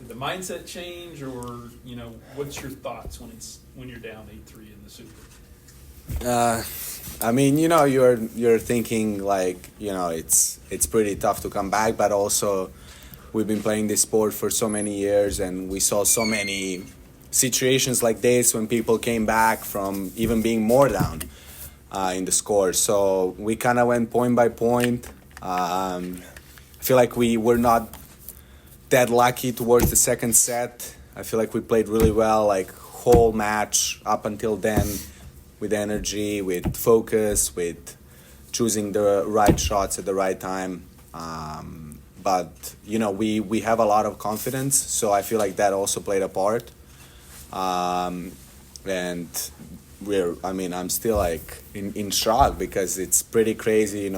Did the mindset change, or what's your thoughts when you're down 8-3 in the Super? I mean, you're thinking like, it's pretty tough to come back, but also we've been playing this sport for so many years, and we saw so many situations like this when people came back from even being more down in the score. So we kind of went point by point. I feel like we were not that lucky towards the second set. I feel like we played really well, like whole match up until then, with energy, with focus, with choosing the right shots at the right time. But we have a lot of confidence, so I feel like that also played a part. And I'm still like in shock, because it's pretty crazy.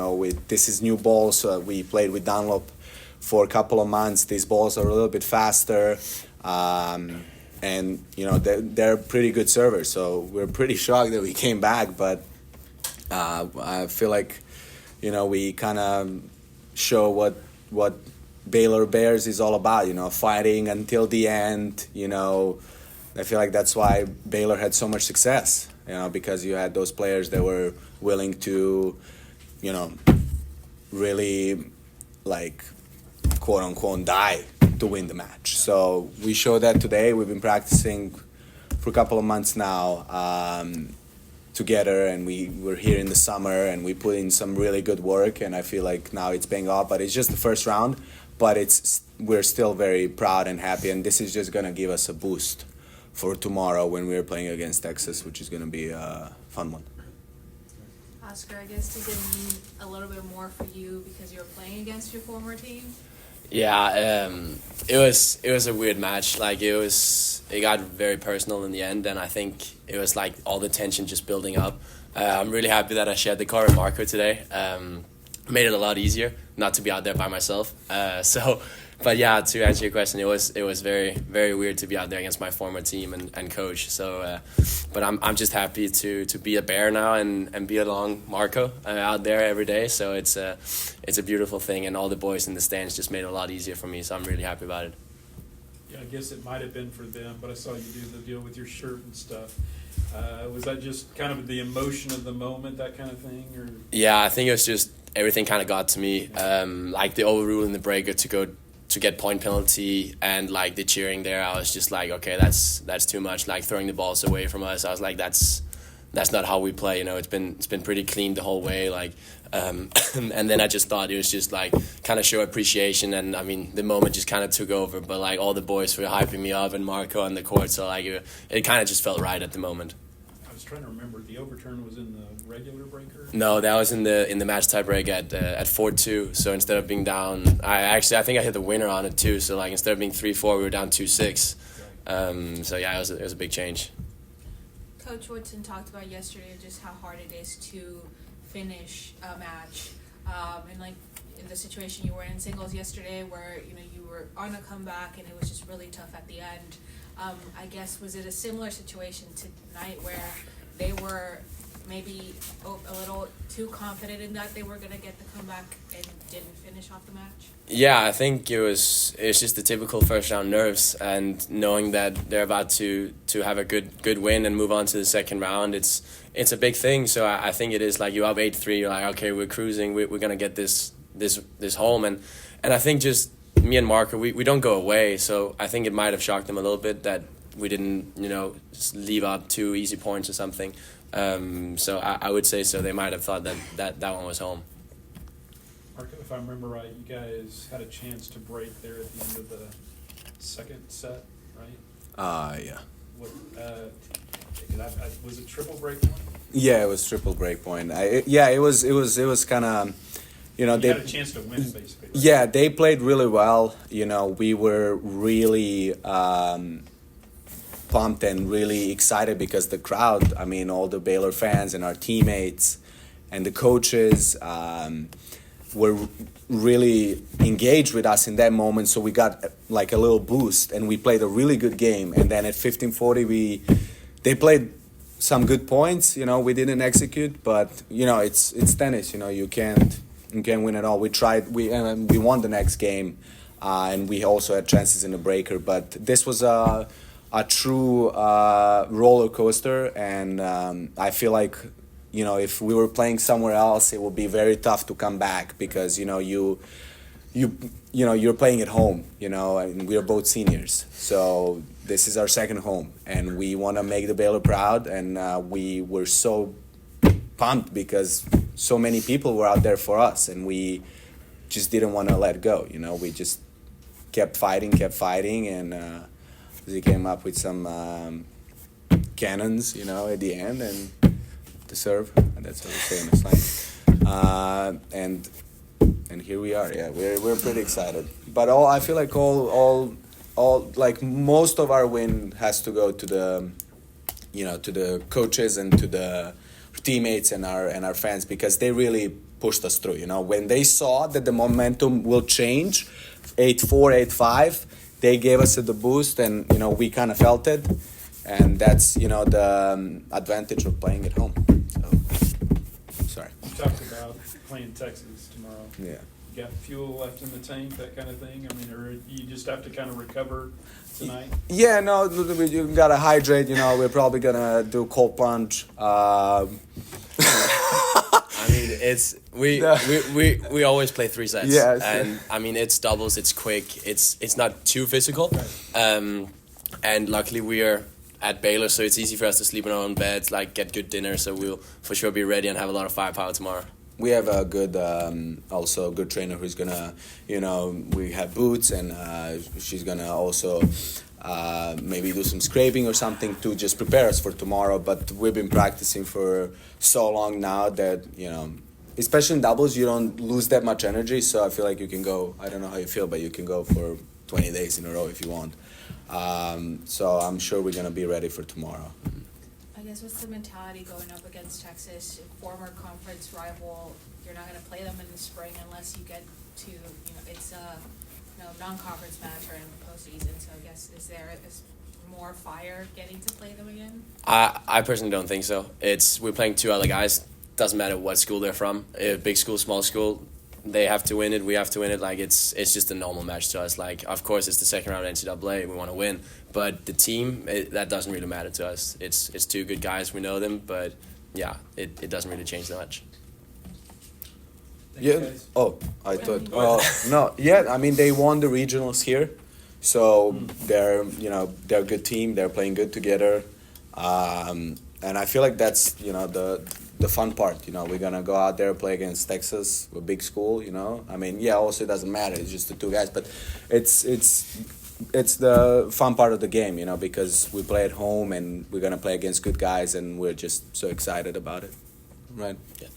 This is new balls. We played with Dunlop for a couple of months. These balls are a little bit faster, and they're pretty good servers. So we're pretty shocked that we came back, but I feel like we kind of show what Baylor Bears is all about. Fighting until the end. I feel like that's why Baylor had so much success. Because you had those players that were willing to, really, like, quote unquote, die to win the match. So we showed that today. We've been practicing for a couple of months now together, and we're here in the summer, and we put in some really good work, and I feel like now it's paying off. But it's just the first round, but we're still very proud and happy, and this is just gonna give us a boost for tomorrow when we're playing against Texas, which is going to be a fun one. Oskar, I guess did it mean a little bit more for you because you were playing against your former team? Yeah, it was a weird match. Like it got very personal in the end, and I think it was like all the tension just building up. I'm really happy that I shared the car with Marko today. Made it a lot easier not to be out there by myself. But yeah, to answer your question, it was very, very weird to be out there against my former team and coach. So, but I'm just happy to be a Bear now and be along Marko out there every day. So it's a beautiful thing, and all the boys in the stands just made it a lot easier for me. So I'm really happy about it. Yeah, I guess it might have been for them, but I saw you do the deal with your shirt and stuff. Was that just kind of the emotion of the moment, that kind of thing, or? Yeah, I think it was just everything kind of got to me. Like the overruling the breaker to get point penalty, and like the cheering there, I was just like, okay, that's too much. Like throwing the balls away from us, I was like, that's not how we play. It's been pretty clean the whole way. Like, and then I just thought it was just like kind of show appreciation, and I mean the moment just kind of took over. But like all the boys were hyping me up, and Marko on the court, so like it kind of just felt right at the moment. I was trying to remember, the overturn was in the regular breaker? No, that was in the match tie break at 4-2. So instead of being down, I think I hit the winner on it too. So like instead of being 3-4, we were down 2-6. So yeah, it was a big change. Coach Woodson talked about yesterday just how hard it is to finish a match, and like in the situation you were in singles yesterday, where you were on a comeback and it was just really tough at the end. I guess, was it a similar situation tonight where they were maybe a little too confident in that they were going to get the comeback and didn't finish off the match? Yeah, I think it was just the typical first round nerves, and knowing that they're about to have a good win and move on to the second round. It's a big thing. So I think it is like you're up 8-3. You're like, okay, we're cruising. We're gonna get this home, and I think just me and Marko, we don't go away. So I think it might have shocked them a little bit that we didn't leave out 2 easy points or something. So I would say so. They might have thought that one was home. Marko, if I remember right, you guys had a chance to break there at the end of the second set, right? Yeah. What? Was it triple break point? Yeah, it was triple break point. It was kind of, they had a chance to win, basically. Right? Yeah, they played really well. We were really pumped and really excited because the crowd, I mean, all the Baylor fans and our teammates and the coaches were really engaged with us in that moment. So we got like a little boost, and we played a really good game. And then at 15:40, they played some good points. We didn't execute, but it's tennis. You can't win it all. We tried. We won the next game, and we also had chances in the breaker. But this was a true roller coaster, and I feel like, you know, if we were playing somewhere else, it would be very tough to come back because, you know, you're playing at home, you know, and we are both seniors. So this is our second home, and we want to make the Baylor proud, and we were so pumped because so many people were out there for us, and we just didn't want to let go, you know. We just kept fighting, and they came up with some cannons, you know, at the end, and to serve, and that's what we say in the slang. And here we are. Yeah, we're pretty excited. But I feel like all like most of our win has to go to the, you know, to the coaches and to the teammates and our fans, because they really pushed us through. You know, when they saw that the momentum will change, 8-4, 8-5, they gave us the boost, and you know, we kind of felt it, and that's, you know, the advantage of playing at home. So, sorry. You talked about playing Texas tomorrow. Yeah. You got fuel left in the tank, that kind of thing? I mean, or you just have to kind of recover tonight? Yeah, no, you gotta hydrate. You know, we're probably gonna do cold plunge. I mean, it's we always play 3 sets. Yes. And I mean, it's doubles, it's quick, it's not too physical. And luckily we are at Baylor, so it's easy for us to sleep in our own beds, like get good dinner, so we'll for sure be ready and have a lot of firepower tomorrow. We have a good, also a good trainer who's gonna, you know, we have Boots, and she's gonna also maybe do some scraping or something to just prepare us for tomorrow. But we've been practicing for so long now that, you know, especially in doubles, you don't lose that much energy. So I feel like you can go, I don't know how you feel, but you can go for 20 days in a row if you want. So I'm sure we're gonna be ready for tomorrow. I guess what's the mentality going up against Texas, former conference rival? You're not going to play them in the spring unless you get to, you know, it's a non-conference match or in the postseason. So I guess is there more fire getting to play them again? I personally don't think so. We're playing 2 other guys. Doesn't matter what school they're from. Big school, small school, they have to win it. We have to win it. Like it's just a normal match to us. Like of course it's the second round of NCAA. We want to win, but the team that doesn't really matter to us. It's 2 good guys. We know them, but yeah, it doesn't really change that much. Thanks, Yeah. guys. Oh, I thought. No. Yeah. I mean, they won the regionals here, so they're a good team. They're playing good together, and I feel like that's, you know, the fun part. You know, we're gonna go out there, play against Texas, a big school. You know, I mean, yeah. Also, it doesn't matter. It's just the 2 guys, but it's the fun part of the game. You know, because we play at home and we're gonna play against good guys, and we're just so excited about it, right? Yeah.